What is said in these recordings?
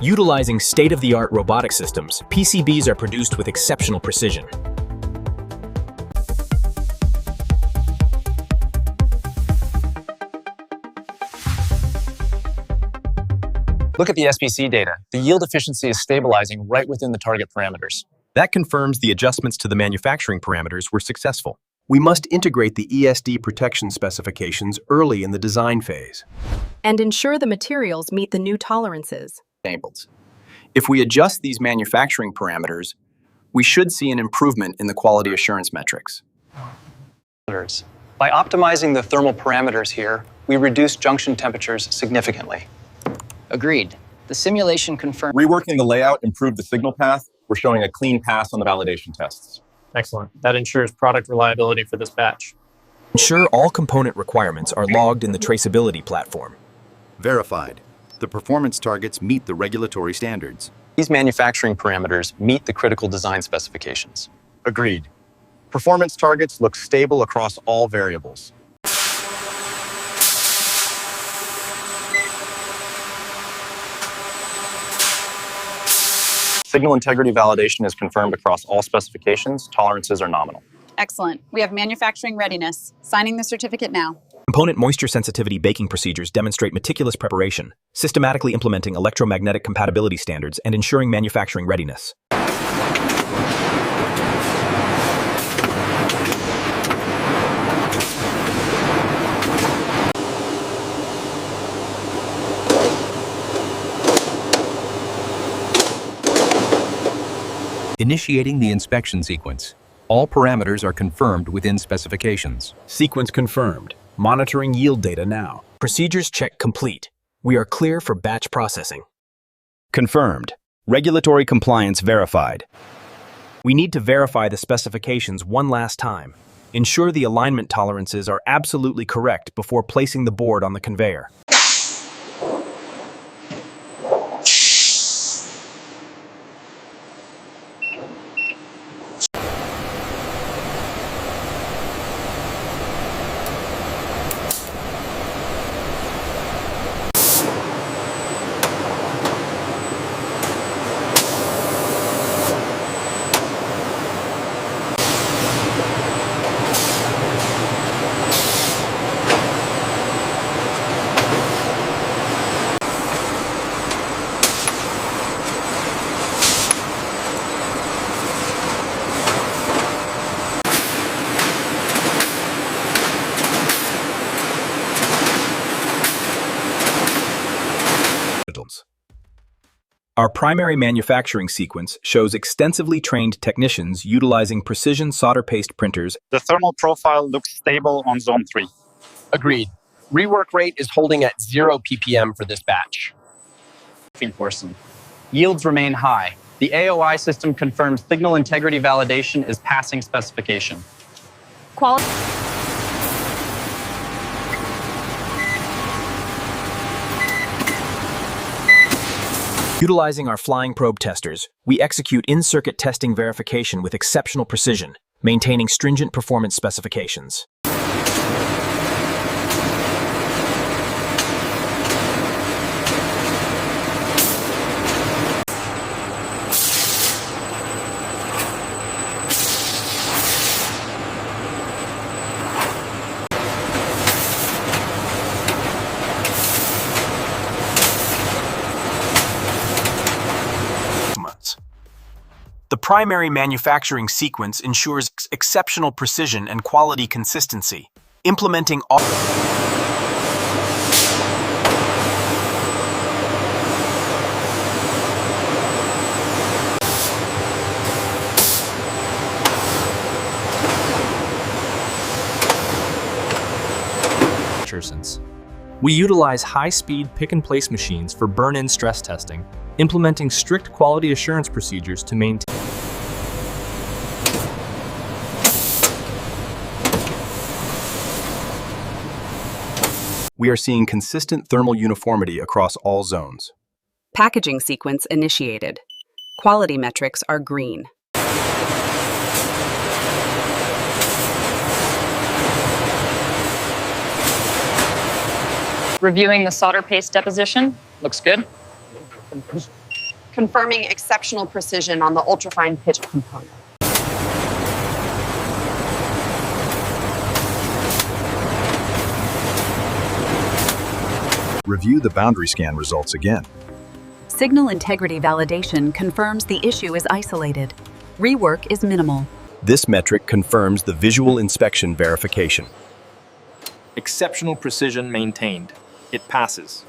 Utilizing state-of-the-art robotic systems, PCBs are produced with exceptional precision. Look at the SPC data. The yield efficiency is stabilizing right within the target parameters. That confirms the adjustments to the manufacturing parameters were successful. We must integrate the ESD protection specifications early in the design phase and ensure the materials meet the new tolerances. If we adjust these manufacturing parameters, we should see an improvement in the quality assurance metrics. By optimizing the thermal parameters here, we reduce junction temperatures significantly. Agreed. The simulation confirmed. Reworking the layout improved the signal path. We're showing a clean pass on the validation tests. Excellent. That ensures product reliability for this batch. Ensure all component requirements are logged in the traceability platform. Verified. The performance targets meet the regulatory standards. These manufacturing parameters meet the critical design specifications. Agreed. Performance targets look stable across all variables. Signal integrity validation is confirmed across all specifications. Tolerances are nominal. Excellent. We have manufacturing readiness. Signing the certificate now. Component moisture sensitivity baking procedures demonstrate meticulous preparation, systematically implementing electromagnetic compatibility standards and ensuring manufacturing readiness. Initiating the inspection sequence. All parameters are confirmed within specifications. Sequence confirmed. Monitoring yield data now. Procedures check complete. We are clear for batch processing. Confirmed. Regulatory compliance verified. We need to verify the specifications one last time. Ensure the alignment tolerances are absolutely correct before placing the board on the conveyor. Our primary manufacturing sequence shows extensively trained technicians utilizing precision solder paste printers. The thermal profile looks stable on zone 3. Agreed. Rework rate is holding at 0 ppm for this batch. Yields remain high. The AOI system confirms signal integrity validation is passing specification. Quality. Utilizing our flying probe testers, we execute in-circuit testing verification with exceptional precision, maintaining stringent performance specifications. The primary manufacturing sequence ensures exceptional precision and quality consistency, implementing all We utilize high-speed pick-and-place machines for burn-in stress testing, implementing strict quality assurance procedures to maintain. We are seeing consistent thermal uniformity across all zones. Packaging sequence initiated. Quality metrics are green. Reviewing the solder paste deposition. Looks good. confirming exceptional precision on the ultrafine pitch component. Review the boundary scan results again. Signal integrity validation confirms the issue is isolated. Rework is minimal. This metric confirms the visual inspection verification. Exceptional precision maintained. It passes.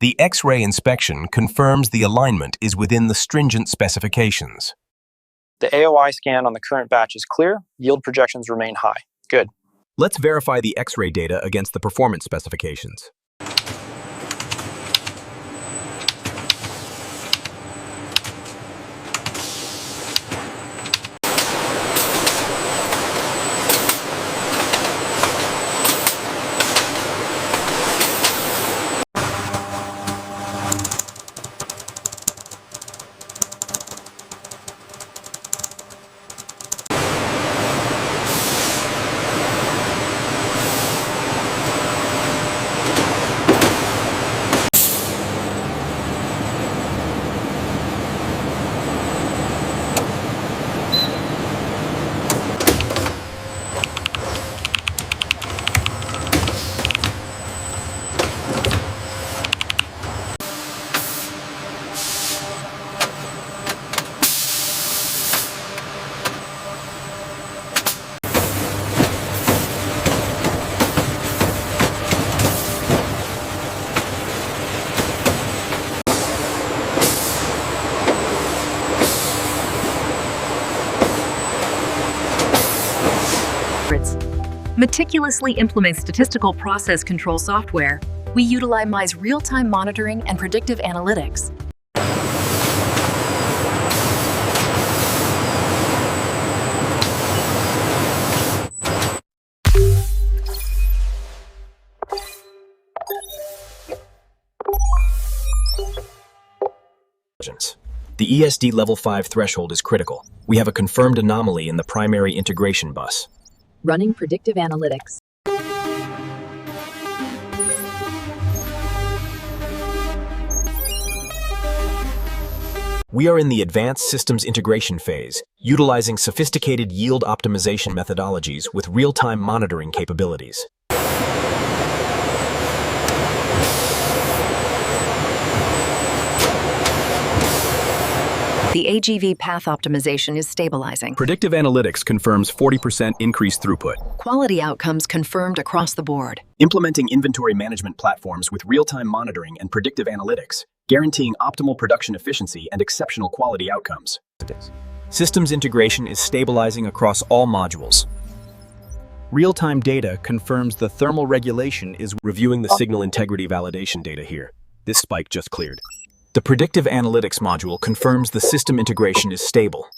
The X-ray inspection confirms the alignment is within the stringent specifications. The AOI scan on the current batch is clear. Yield projections remain high. Good. Let's verify the X-ray data against the performance specifications. Meticulously implement statistical process control software. We utilize real-time monitoring and predictive analytics. The ESD Level 5 threshold is critical. We have a confirmed anomaly in the primary integration bus. Running predictive analytics. We are in the advanced systems integration phase, utilizing sophisticated yield optimization methodologies with real-time monitoring capabilities. The AGV path optimization is stabilizing. Predictive analytics confirms 40% increased throughput. Quality outcomes confirmed across the board. Implementing inventory management platforms with real-time monitoring and predictive analytics, guaranteeing optimal production efficiency and exceptional quality outcomes. Systems integration is stabilizing across all modules. Real-time data confirms the thermal regulation is reviewing the signal integrity validation data here. This spike just cleared. The predictive analytics module confirms the system integration is stable.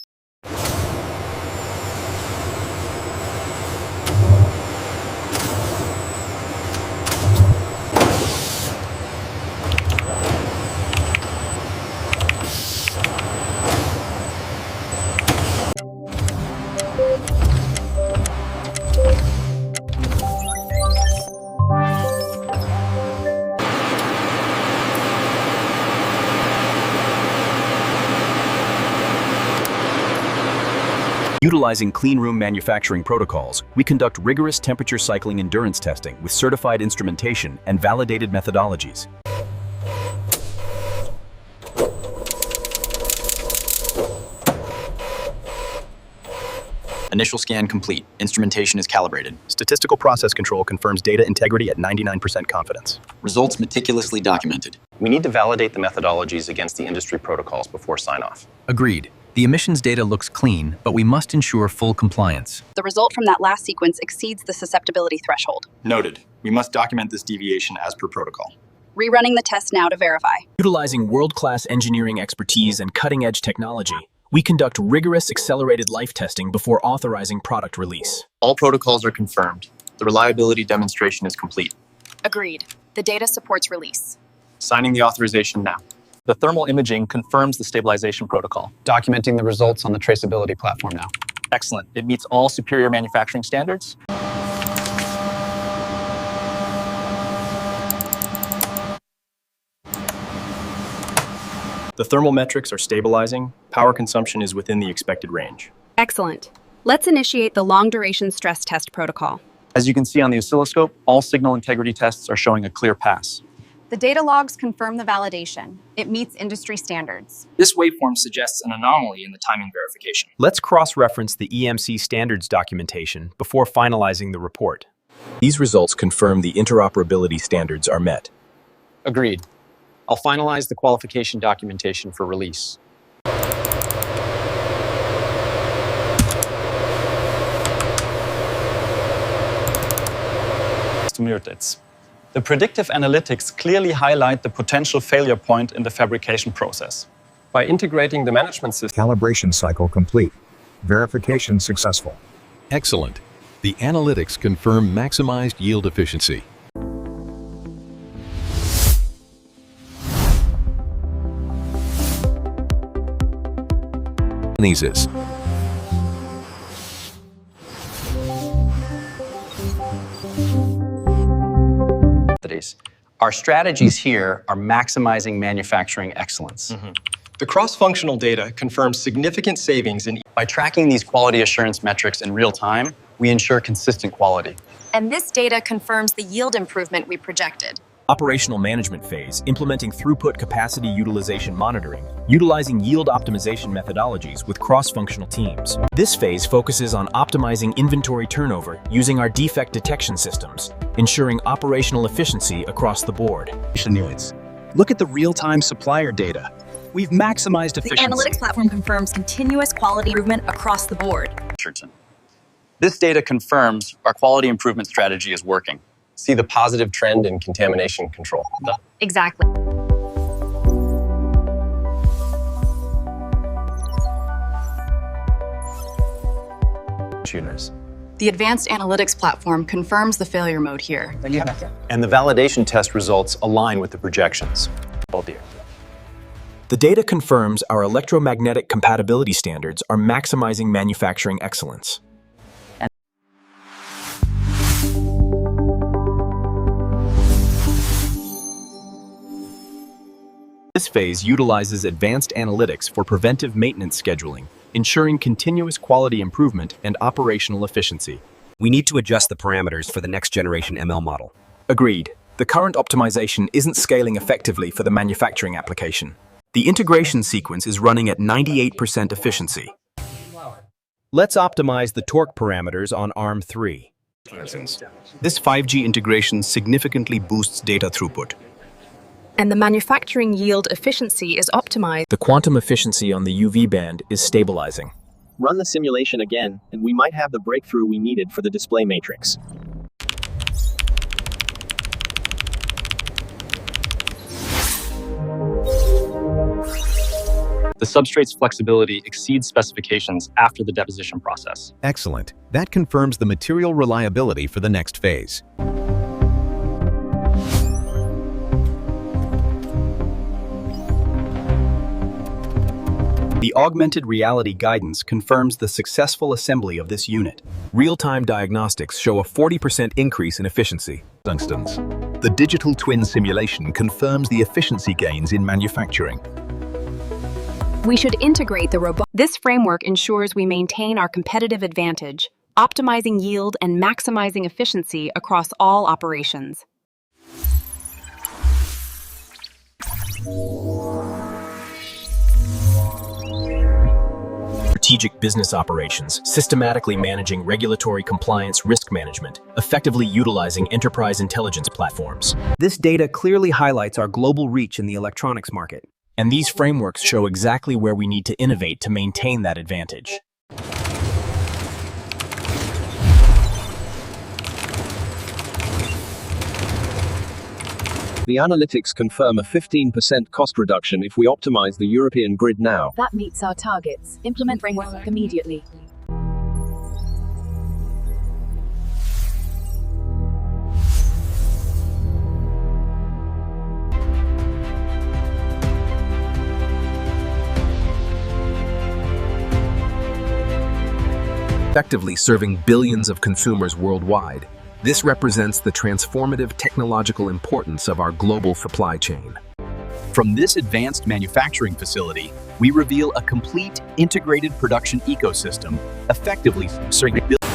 Utilizing cleanroom manufacturing protocols, we conduct rigorous temperature cycling endurance testing with certified instrumentation and validated methodologies. Initial scan complete. Instrumentation is calibrated. Statistical process control confirms data integrity at 99% confidence. Results meticulously documented. We need to validate the methodologies against the industry protocols before sign-off. Agreed. The emissions data looks clean, but we must ensure full compliance. The result from that last sequence exceeds the susceptibility threshold. Noted. We must document this deviation as per protocol. Rerunning the test now to verify. Utilizing world-class engineering expertise and cutting-edge technology, we conduct rigorous accelerated life testing before authorizing product release. All protocols are confirmed. The reliability demonstration is complete. Agreed. The data supports release. Signing the authorization now. The thermal imaging confirms the stabilization protocol. Documenting the results on the traceability platform now. Excellent. It meets all superior manufacturing standards. The thermal metrics are stabilizing. Power consumption is within the expected range. Excellent. Let's initiate the long-duration stress test protocol. As you can see on the oscilloscope, all signal integrity tests are showing a clear pass. The data logs confirm the validation. It meets industry standards. This waveform suggests an anomaly in the timing verification. Let's cross-reference the EMC standards documentation before finalizing the report. These results confirm the interoperability standards are met. Agreed. I'll finalize the qualification documentation for release. The predictive analytics clearly highlight the potential failure point in the fabrication process. By integrating the management system, calibration cycle complete. Verification successful. Excellent. The analytics confirm maximized yield efficiency. Our strategies here are maximizing manufacturing excellence. the cross-functional data confirms significant savings in. By tracking these quality assurance metrics in real time, we ensure consistent quality. And this data confirms the yield improvement we projected. Operational management phase, implementing throughput capacity utilization monitoring, utilizing yield optimization methodologies with cross-functional teams. This phase focuses on optimizing inventory turnover using our defect detection systems, ensuring operational efficiency across the board. Look at the real-time supplier data. We've maximized efficiency. The analytics platform confirms continuous quality improvement across the board. This data confirms our quality improvement strategy is working. See the positive trend in contamination control. Exactly. The advanced analytics platform confirms the failure mode here. And the validation test results align with the projections. The data confirms our electromagnetic compatibility standards are maximizing manufacturing excellence. This phase utilizes advanced analytics for preventive maintenance scheduling, ensuring continuous quality improvement and operational efficiency. We need to adjust the parameters for the next generation ML model. Agreed. The current optimization isn't scaling effectively for the manufacturing application. The integration sequence is running at 98% efficiency. Let's optimize the torque parameters on ARM 3. This 5G integration significantly boosts data throughput. And the manufacturing yield efficiency is optimized. The quantum efficiency on the UV band is stabilizing. Run the simulation again, and we might have the breakthrough we needed for the display matrix. The substrate's flexibility exceeds specifications after the deposition process. Excellent. That confirms the material reliability for the next phase. The augmented reality guidance confirms the successful assembly of this unit. Real-time diagnostics show a 40% increase in efficiency. The digital twin simulation confirms the efficiency gains in manufacturing. We should integrate the robot. This framework ensures we maintain our competitive advantage, optimizing yield and maximizing efficiency across all operations. strategic business operations, systematically managing regulatory compliance risk management, effectively utilizing enterprise intelligence platforms. This data clearly highlights our global reach in the electronics market. And these frameworks show exactly where we need to innovate to maintain that advantage. The analytics confirm a 15% cost reduction if we optimize the European grid now. That meets our targets. Implement framework immediately. Effectively serving billions of consumers worldwide. This represents the transformative technological importance of our global supply chain. From this advanced manufacturing facility, we reveal a complete integrated production ecosystem, effectively serving billions.